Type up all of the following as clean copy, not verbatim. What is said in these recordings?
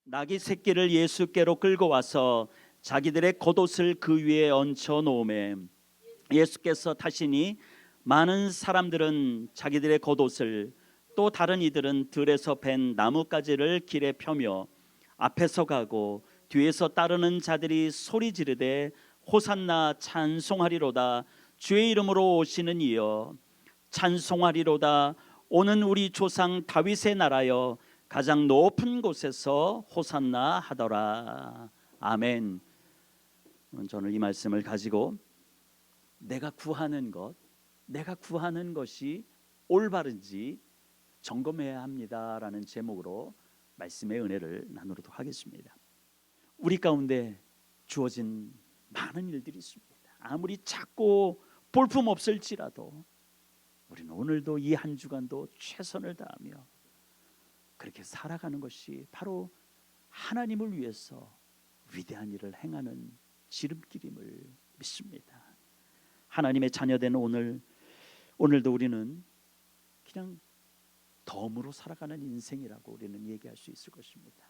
나귀 새끼를 예수께로 끌고 와서 자기들의 겉옷을 그 위에 얹혀 놓음에 예수께서 타시니 많은 사람들은 자기들의 겉옷을 또 다른 이들은 들에서 벤 나뭇가지를 길에 펴며 앞에서 가고 뒤에서 따르는 자들이 소리 지르되 호산나 찬송하리로다. 주의 이름으로 오시는 이여 찬송하리로다. 오는 우리 조상 다윗의 나라여 가장 높은 곳에서 호산나 하더라. 아멘. 저는 이 말씀을 가지고 내가 구하는 것이 올바른지 점검해야 합니다라는 제목으로 말씀의 은혜를 나누도록 하겠습니다. 우리 가운데 주어진 많은 일들이 있습니다. 아무리 작고 볼품없을지라도 우리는 오늘도 이 한 주간도 최선을 다하며 그렇게 살아가는 것이 바로 하나님을 위해서 위대한 일을 행하는 지름길임을 믿습니다. 하나님의 자녀된 오늘도 우리는 그냥 덤으로 살아가는 인생이라고 우리는 얘기할 수 있을 것입니다.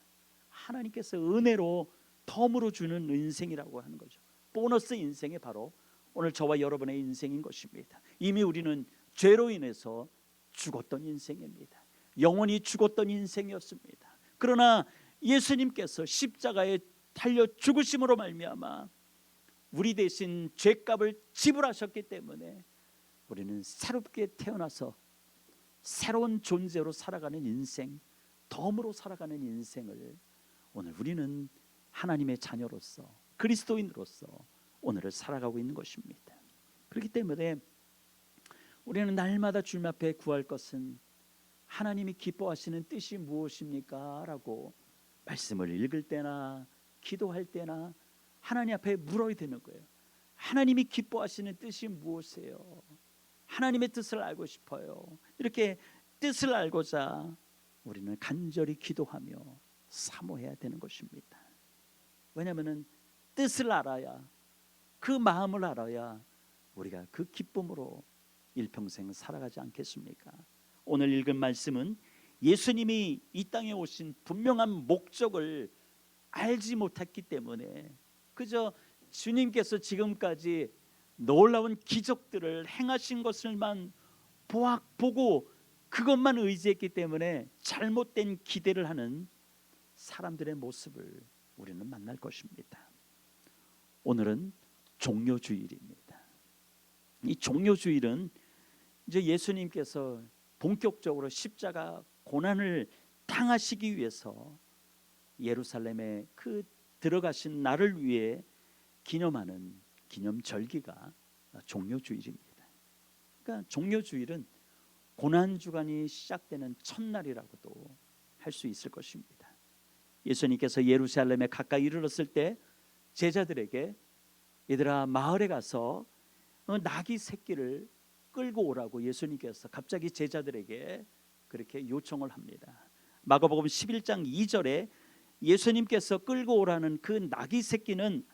하나님께서 은혜로 덤으로 주는 인생이라고 하는 거죠. 보너스 인생이 바로 오늘 저와 여러분의 인생인 것입니다. 이미 우리는 죄로 인해서 죽었던 인생입니다. 영원히 죽었던 인생이었습니다. 그러나 예수님께서 십자가에 달려 죽으심으로 말미암아 우리 대신 죄값을 지불하셨기 때문에 우리는 새롭게 태어나서 새로운 존재로 살아가는 인생, 덤으로 살아가는 인생을 오늘 우리는 하나님의 자녀로서 그리스도인으로서 오늘을 살아가고 있는 것입니다. 그렇기 때문에 우리는 날마다 주님 앞에 구할 것은 하나님이 기뻐하시는 뜻이 무엇입니까? 라고 말씀을 읽을 때나 기도할 때나 하나님 앞에 물어야 되는 거예요. 하나님이 기뻐하시는 뜻이 무엇이에요? 하나님의 뜻을 알고 싶어요. 이렇게 뜻을 알고자 우리는 간절히 기도하며 사모해야 되는 것입니다. 왜냐하면 뜻을 알아야, 그 마음을 알아야 우리가 그 기쁨으로 일평생 살아가지 않겠습니까? 오늘 읽은 말씀은 예수님이 이 땅에 오신 분명한 목적을 알지 못했기 때문에 그저 주님께서 지금까지 놀라운 기적들을 행하신 것을만 보고 그것만 의지했기 때문에 잘못된 기대를 하는 사람들의 모습을 우리는 만날 것입니다. 오늘은 종료주일입니다. 이 종료주일은 이제 예수님께서 본격적으로 십자가 고난을 당하시기 위해서 예루살렘에 그 들어가신 날을 위해 기념하는 기념절기가 종료주일입니다. 그러니까 종료주일은 고난주간이 시작되는 첫날이라고도 할 수 있을 것입니다. 예수님께서 예루살렘에 가까이 이르렀을 때 제자들에게 얘들아 마을에 가서 나귀 새끼를 끌고 오라고 예수님께서 갑자기 제자들에게 그렇게 요청을 합니다. 마가복음 11장 2절에 예수님께서 끌고 오라는 그 나귀 새끼는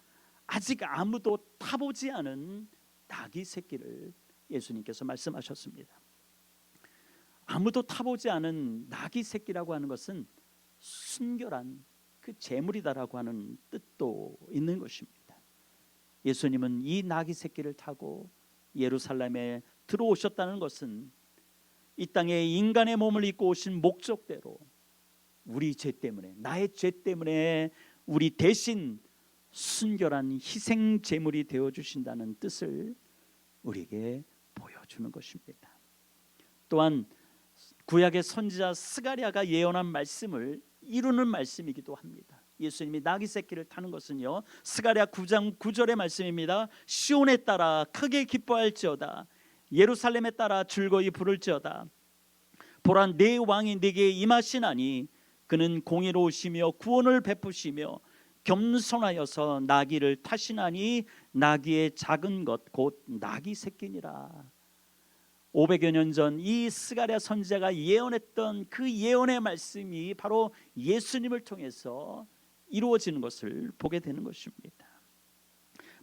아직 아무도 타보지 않은 나귀 새끼를 예수님께서 말씀하셨습니다. 아무도 타보지 않은 나귀 새끼라고 하는 것은 순결한 그 제물이다라고 하는 뜻도 있는 것입니다. 예수님은 이 나귀 새끼를 타고 예루살렘에 들어오셨다는 것은 이 땅에 인간의 몸을 입고 오신 목적대로 우리 죄 때문에, 나의 죄 때문에 우리 대신 순결한 희생 제물이 되어 주신다는 뜻을 우리에게 보여주는 것입니다. 또한 구약의 선지자 스가랴가 예언한 말씀을 이루는 말씀이기도 합니다. 예수님이 나귀 새끼를 타는 것은요, 스가랴 9장 9절의 말씀입니다. 시온에 따라 크게 기뻐할지어다, 예루살렘에 따라 즐거이 부를지어다. 보라, 내 왕이 네게 임하시나니 그는 공의로우시며 구원을 베푸시며 겸손하여서 나귀를 타시나니 나귀의 작은 것 곧 나귀 새끼니라. 500여 년 전 이 스가랴 선지자가 예언했던 그 예언의 말씀이 바로 예수님을 통해서 이루어지는 것을 보게 되는 것입니다.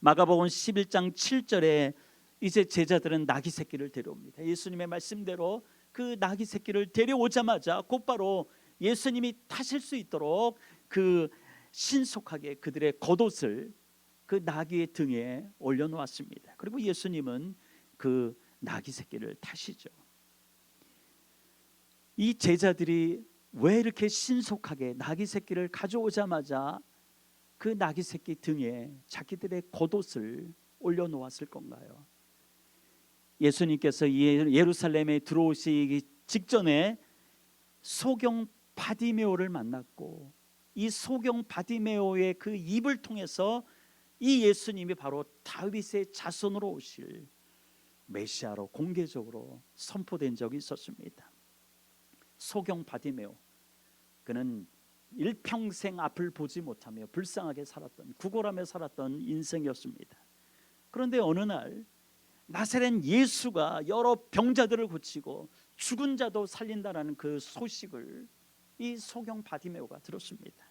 마가복음 11장 7절에 이제 제자들은 나귀 새끼를 데려옵니다. 예수님의 말씀대로 그 나귀 새끼를 데려오자마자 곧바로 예수님이 타실 수 있도록 그 신속하게 그들의 겉옷을 그 나귀의 등에 올려놓았습니다. 그리고 예수님은 그 나귀 새끼를 타시죠. 이 제자들이 왜 이렇게 신속하게 나귀 새끼를 가져오자마자 그 나귀 새끼 등에 자기들의 겉옷을 올려놓았을 건가요? 예수님께서 예루살렘에 들어오시기 직전에 소경 바디메오를 만났고, 이 소경 바디메오의 그 입을 통해서 이 예수님이 바로 다윗의 자손으로 오실 메시아로 공개적으로 선포된 적이 있었습니다. 소경 바디메오, 그는 일평생 앞을 보지 못하며 불쌍하게 살았던, 구걸하며 살았던 인생이었습니다. 그런데 어느 날 나사렛 예수가 여러 병자들을 고치고 죽은 자도 살린다라는 그 소식을 이 소경 바디메오가 들었습니다.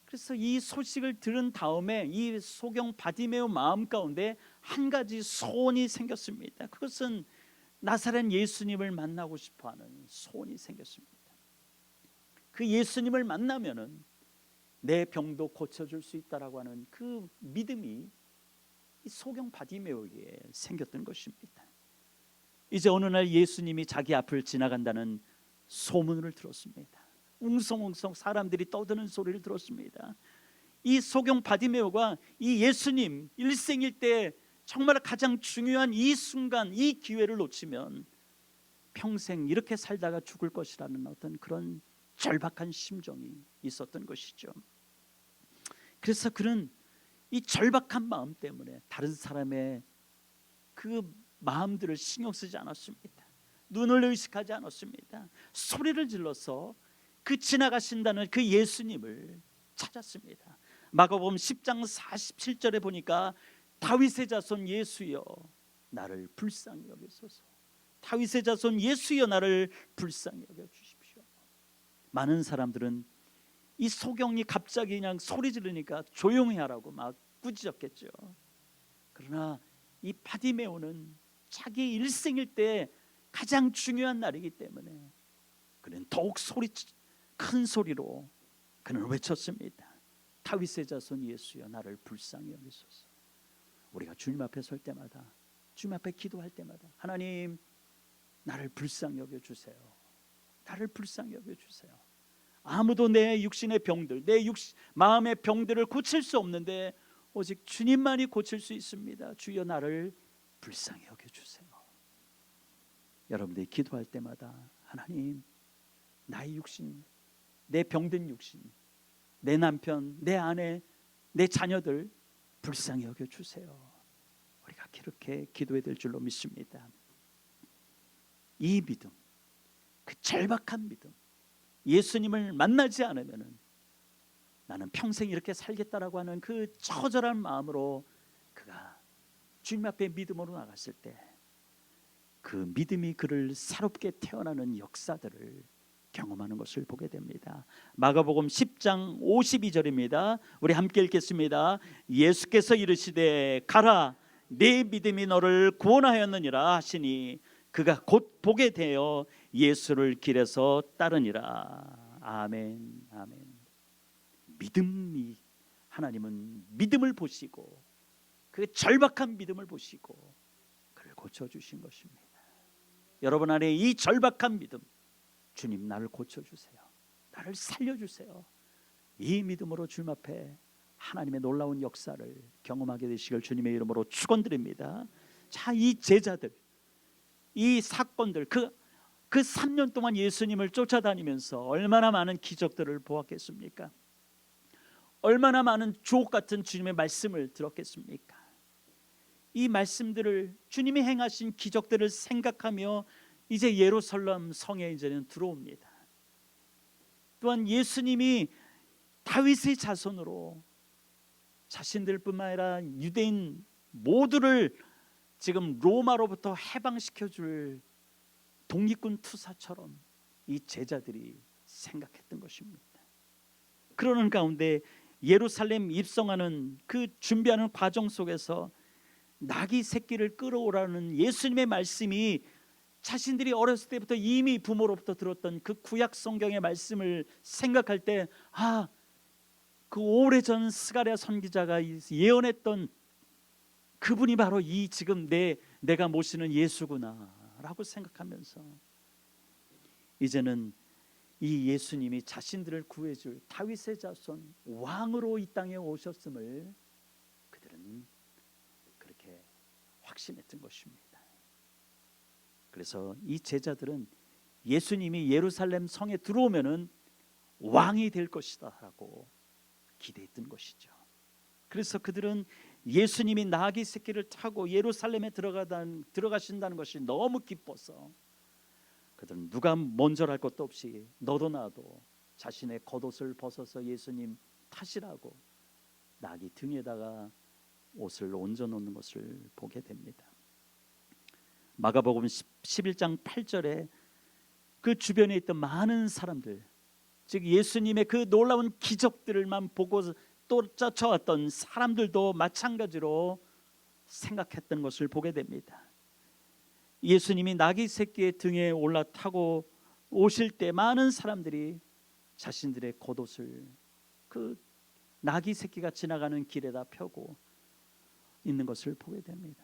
그래서 이 소식을 들은 다음에 이 소경 바디메오 마음 가운데 한 가지 소원이 생겼습니다. 그것은 나사렛 예수님을 만나고 싶어하는 소원이 생겼습니다. 그 예수님을 만나면은 내 병도 고쳐줄 수 있다라고 하는 그 믿음이 이 소경 바디메오에게 생겼던 것입니다. 이제 어느 날 예수님이 자기 앞을 지나간다는 소문을 들었습니다. 웅성웅성 사람들이 떠드는 소리를 들었습니다. 이 소경 바디메오가 이 예수님 일생일 때 정말 가장 중요한 이 순간, 이 기회를 놓치면 평생 이렇게 살다가 죽을 것이라는 어떤 그런 절박한 심정이 있었던 것이죠. 그래서 그는 이 절박한 마음 때문에 다른 사람의 그 마음들을 신경 쓰지 않았습니다. 눈을 의식하지 않았습니다. 소리를 질러서 그 지나가신다는 그 예수님을 찾았습니다. 마가복음 10장 47절에 보니까 다윗의 자손 예수여 나를 불쌍히 여기소서. 다윗의 자손 예수여 나를 불쌍히 여겨 주십시오. 많은 사람들은 이 소경이 갑자기 그냥 소리 지르니까 조용히 하라고 막 꾸짖었겠죠. 그러나 이 바디메오는 자기 일생일 때 가장 중요한 날이기 때문에 그는 더욱 큰 소리로 그는 외쳤습니다. 다윗의 자손 예수여 나를 불쌍히 여기소서. 우리가 주님 앞에 설 때마다, 주님 앞에 기도할 때마다 하나님 나를 불쌍히 여겨주세요. 나를 불쌍히 여겨주세요. 아무도 내 육신의 병들, 내 마음의 병들을 고칠 수 없는데 오직 주님만이 고칠 수 있습니다. 주여 나를 불쌍히 여겨주세요. 여러분들이 기도할 때마다 하나님 나의 육신, 내 병든 육신, 내 남편, 내 아내, 내 자녀들 불쌍히 여겨주세요. 우리가 그렇게 기도해야 될 줄로 믿습니다. 이 믿음, 그 절박한 믿음, 예수님을 만나지 않으면 나는 평생 이렇게 살겠다라고 하는 그 처절한 마음으로 그가 주님 앞에 믿음으로 나갔을 때 그 믿음이 그를 새롭게 태어나는 역사들을 경험하는 것을 보게 됩니다. 마가복음 10장 52절입니다. 우리 함께 읽겠습니다. 예수께서 이르시되 가라 네 믿음이 너를 구원하였느니라 하시니 그가 곧 보게 되어 예수를 길에서 따르니라. 아멘. 아멘. 믿음이, 하나님은 믿음을 보시고 그 절박한 믿음을 보시고 그를 고쳐주신 것입니다. 여러분 안에 이 절박한 믿음, 주님 나를 고쳐주세요, 나를 살려주세요, 이 믿음으로 주님 앞에 하나님의 놀라운 역사를 경험하게 되시길 주님의 이름으로 축원드립니다. 자, 이 제자들, 이 사건들, 그 3년 동안 예수님을 쫓아다니면서 얼마나 많은 기적들을 보았겠습니까? 얼마나 많은 주옥 같은 주님의 말씀을 들었겠습니까? 이 말씀들을, 주님이 행하신 기적들을 생각하며 이제 예루살렘 성에 이제는 들어옵니다. 또한 예수님이 다윗의 자손으로 자신들뿐만 아니라 유대인 모두를 지금 로마로부터 해방시켜줄 독립군 투사처럼 이 제자들이 생각했던 것입니다. 그러는 가운데 예루살렘 입성하는 그 준비하는 과정 속에서 나귀 새끼를 끌어오라는 예수님의 말씀이 자신들이 어렸을 때부터 이미 부모로부터 들었던 그 구약 성경의 말씀을 생각할 때, 그 오래전 스가랴 선지자가 예언했던 그분이 바로 이 지금 내가 모시는 예수구나라고 생각하면서 이제는 이 예수님이 자신들을 구해줄 다윗의 자손 왕으로 이 땅에 오셨음을 그들은 그렇게 확신했던 것입니다. 그래서 이 제자들은 예수님이 예루살렘 성에 들어오면은 왕이 될 것이다라고 기대했던 것이죠. 그래서 그들은 예수님이 나귀 새끼를 타고 예루살렘에 들어가신다는 것이 너무 기뻐서 그들은 누가 먼저랄 것도 없이 너도 나도 자신의 겉옷을 벗어서 예수님 타시라고 나귀 등에다가 옷을 얹어 놓는 것을 보게 됩니다. 마가복음 11장 8절에 그 주변에 있던 많은 사람들, 즉 예수님의 그 놀라운 기적들만 보고 또 쫓아왔던 사람들도 마찬가지로 생각했던 것을 보게 됩니다. 예수님이 나귀 새끼의 등에 올라타고 오실 때 많은 사람들이 자신들의 겉옷을 그 나귀 새끼가 지나가는 길에다 펴고 있는 것을 보게 됩니다.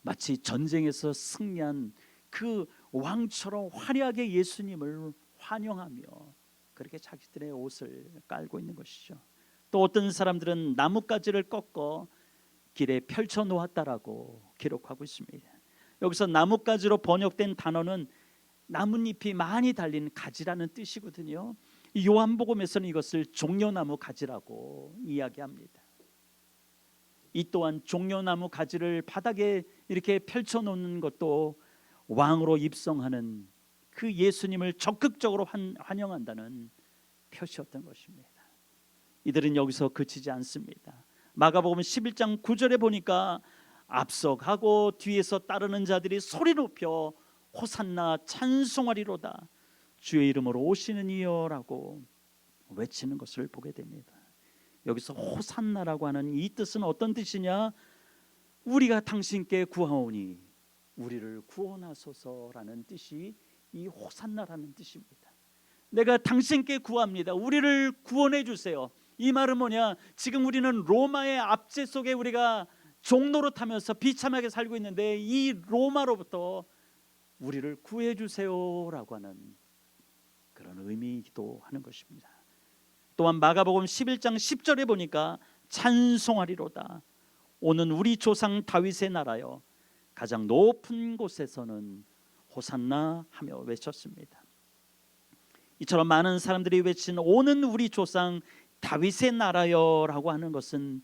마치 전쟁에서 승리한 그 왕처럼 화려하게 예수님을 환영하며 그렇게 자기들의 옷을 깔고 있는 것이죠. 또 어떤 사람들은 나뭇가지를 꺾어 길에 펼쳐 놓았다라고 기록하고 있습니다. 여기서 나뭇가지로 번역된 단어는 나뭇잎이 많이 달린 가지라는 뜻이거든요. 요한복음에서는 이것을 종려나무 가지라고 이야기합니다. 이 또한 종려나무 가지를 바닥에 이렇게 펼쳐 놓는 것도 왕으로 입성하는 그 예수님을 적극적으로 환영한다는 표시였던 것입니다. 이들은 여기서 그치지 않습니다. 마가복음 11장 9절에 보니까 앞서가고 뒤에서 따르는 자들이 소리 높여 호산나 찬송하리로다 주의 이름으로 오시는 이여라고 외치는 것을 보게 됩니다. 여기서 호산나라고 하는 이 뜻은 어떤 뜻이냐? 우리가 당신께 구하오니 우리를 구원하소서라는 뜻이 이 호산나라는 뜻입니다. 내가 당신께 구합니다. 우리를 구원해 주세요. 이 말은 뭐냐? 지금 우리는 로마의 압제 속에 우리가 종노릇하면서 비참하게 살고 있는데 이 로마로부터 우리를 구해 주세요라고 하는 그런 의미이기도 하는 것입니다. 또한 마가복음 11장 10절에 보니까 찬송하리로다 오는 우리 조상 다윗의 나라여 가장 높은 곳에서는 호산나 하며 외쳤습니다. 이처럼 많은 사람들이 외친 오는 우리 조상 다윗의 나라여라고 하는 것은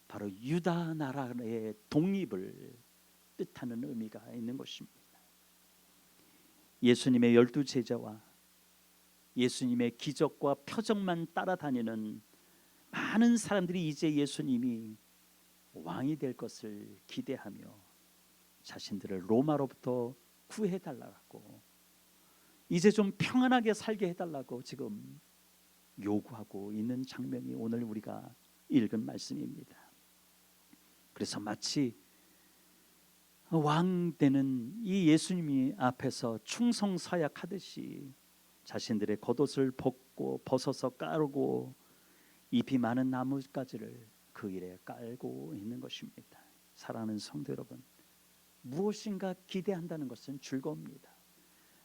바로 유다 나라의 독립을 뜻하는 의미가 있는 것입니다. 예수님의 12 제자와 예수님의 기적과 표적만 따라다니는 많은 사람들이 이제 예수님이 왕이 될 것을 기대하며 자신들을 로마로부터 구해달라고, 이제 좀 평안하게 살게 해달라고 지금 요구하고 있는 장면이 오늘 우리가 읽은 말씀입니다. 그래서 마치 왕 되는 이 예수님이 앞에서 충성서약하듯이 자신들의 겉옷을 벗어서 깔고 잎이 많은 나뭇가지를 그 일에 깔고 있는 것입니다. 사랑하는 성도 여러분, 무엇인가 기대한다는 것은 즐거웁니다.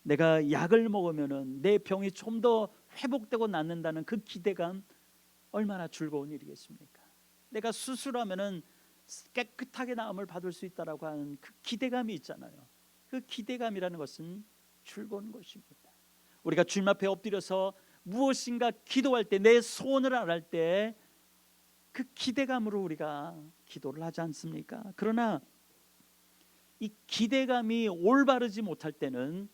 내가 약을 먹으면은 내 병이 좀 더 회복되고 낫는다는 그 기대감 얼마나 즐거운 일이겠습니까? 내가 수술하면은 깨끗하게 나음을 받을 수 있다라고 하는 그 기대감이 있잖아요. 그 기대감이라는 것은 즐거운 것입니다. 우리가 주님 앞에 엎드려서 무엇인가 기도할 때, 내 소원을 알할 때 그 기대감으로 우리가 기도를 하지 않습니까? 그러나 이 기대감이 올바르지 못할 때는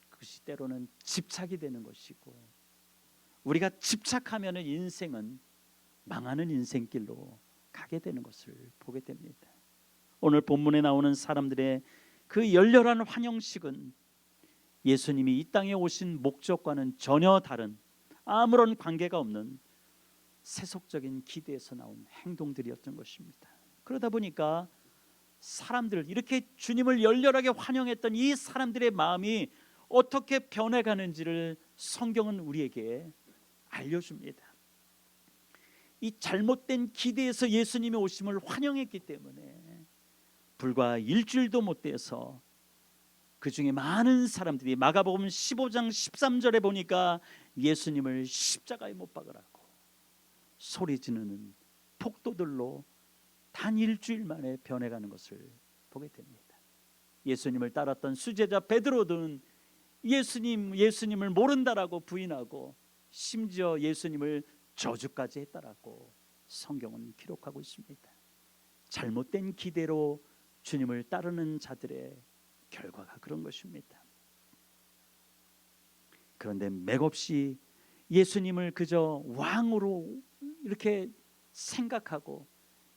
그것이 때로는 집착이 되는 것이고, 우리가 집착하면 인생은 망하는 인생길로 가게 되는 것을 보게 됩니다. 오늘 본문에 나오는 사람들의 그 열렬한 환영식은 예수님이 이 땅에 오신 목적과는 전혀 다른, 아무런 관계가 없는 세속적인 기대에서 나온 행동들이었던 것입니다. 그러다 보니까 사람들, 이렇게 주님을 열렬하게 환영했던 이 사람들의 마음이 어떻게 변해가는지를 성경은 우리에게 알려줍니다. 이 잘못된 기대에서 예수님의 오심을 환영했기 때문에 불과 일주일도 못 돼서 그 중에 많은 사람들이 마가복음 15장 13절에 보니까 예수님을 십자가에 못 박으라고 소리 지르는 폭도들로 단 일주일 만에 변해가는 것을 보게 됩니다. 예수님을 따랐던 수제자 베드로는 예수님을 모른다라고 부인하고 심지어 예수님을 저주까지 했다라고 성경은 기록하고 있습니다. 잘못된 기대로 주님을 따르는 자들의 결과가 그런 것입니다. 그런데 맥없이 예수님을 그저 왕으로 이렇게 생각하고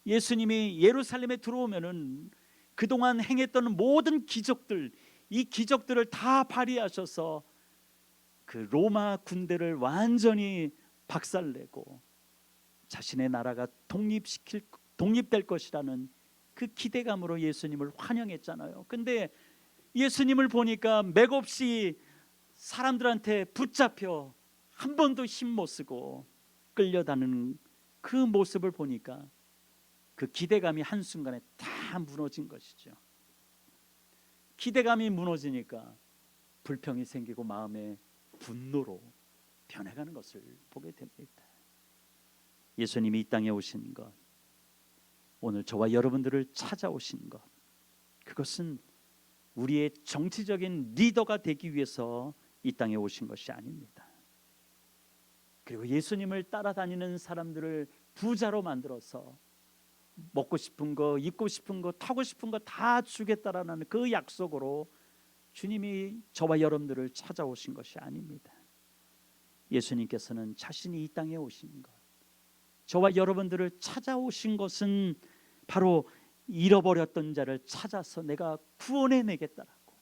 예수님이 예루살렘에 들어오면은 그동안 행했던 모든 기적들, 이 기적들을 다 발휘하셔서 그 로마 군대를 완전히 박살내고 자신의 나라가 독립될 것이라는 그 기대감으로 예수님을 환영했잖아요. 근데 예수님을 보니까 맥없이 사람들한테 붙잡혀 한 번도 힘 못 쓰고 끌려다니는 그 모습을 보니까 그 기대감이 한순간에 다 무너진 것이죠. 기대감이 무너지니까 불평이 생기고 마음에 분노로 변해가는 것을 보게 됩니다. 예수님이 이 땅에 오신 것, 오늘 저와 여러분들을 찾아오신 것, 그것은 우리의 정치적인 리더가 되기 위해서 이 땅에 오신 것이 아닙니다. 그리고 예수님을 따라다니는 사람들을 부자로 만들어서 먹고 싶은 거, 입고 싶은 거, 타고 싶은 거 다 주겠다라는 그 약속으로 주님이 저와 여러분들을 찾아오신 것이 아닙니다. 예수님께서는 자신이 이 땅에 오신 것, 저와 여러분들을 찾아오신 것은 바로 잃어버렸던 자를 찾아서 내가 구원해내겠다라고,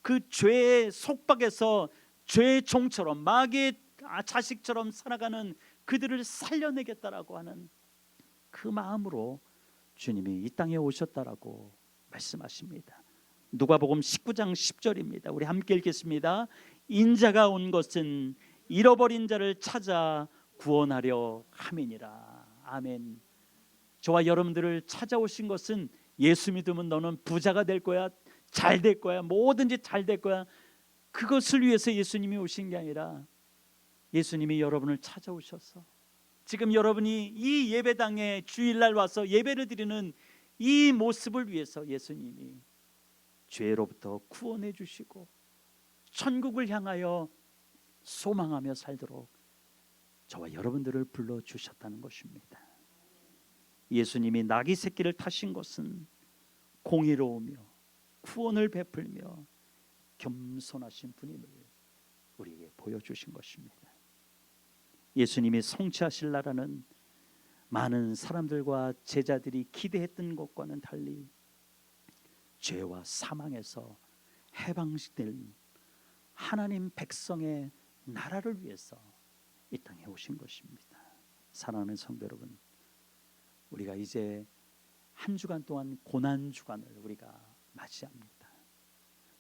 그 죄의 속박에서 죄의 종처럼 마귀의 자식처럼 살아가는 그들을 살려내겠다라고 하는 그 마음으로 주님이 이 땅에 오셨다라고 말씀하십니다. 누가복음 19장 10절입니다. 우리 함께 읽겠습니다. 인자가 온 것은 잃어버린 자를 찾아 구원하려 함이니라. 아멘. 저와 여러분들을 찾아오신 것은 예수 믿으면 너는 부자가 될 거야, 잘 될 거야, 뭐든지 잘 될 거야, 그것을 위해서 예수님이 오신 게 아니라 예수님이 여러분을 찾아오셔서 지금 여러분이 이 예배당에 주일날 와서 예배를 드리는 이 모습을 위해서 예수님이 죄로부터 구원해 주시고 천국을 향하여 소망하며 살도록 저와 여러분들을 불러주셨다는 것입니다. 예수님이 나귀 새끼를 타신 것은 공의로우며 구원을 베풀며 겸손하신 분임을 우리에게 보여주신 것입니다. 예수님이 성취하실 나라는 많은 사람들과 제자들이 기대했던 것과는 달리 죄와 사망에서 해방시킬 하나님 백성의 나라를 위해서 이 땅에 오신 것입니다. 사랑하는 성도 여러분, 우리가 이제 한 주간 동안 고난 주간을 우리가 맞이합니다.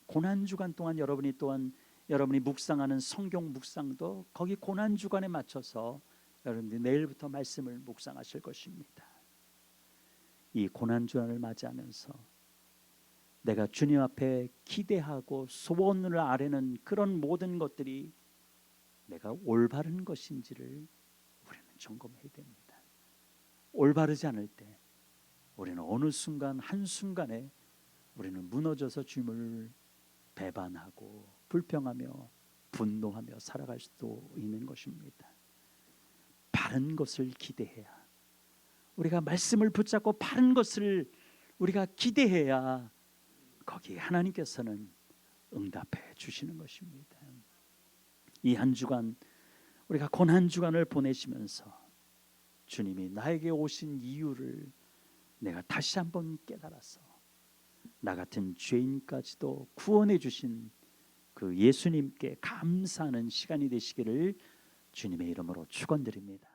고난 주간 동안 여러분이 묵상하는 성경 묵상도 거기 고난 주간에 맞춰서 여러분들이 내일부터 말씀을 묵상하실 것입니다. 이 고난 주간을 맞이하면서 내가 주님 앞에 기대하고 소원을 아뢰는 그런 모든 것들이 내가 올바른 것인지를 우리는 점검해야 됩니다. 올바르지 않을 때 우리는 어느 순간 한순간에 우리는 무너져서 주님을 배반하고 불평하며 분노하며 살아갈 수도 있는 것입니다. 바른 것을 기대해야, 우리가 말씀을 붙잡고 바른 것을 우리가 기대해야 거기에 하나님께서는 응답해 주시는 것입니다. 이 한 주간 우리가 고난 주간을 보내시면서 주님이 나에게 오신 이유를 내가 다시 한번 깨달아서 나 같은 죄인까지도 구원해 주신 그 예수님께 감사하는 시간이 되시기를 주님의 이름으로 축원드립니다.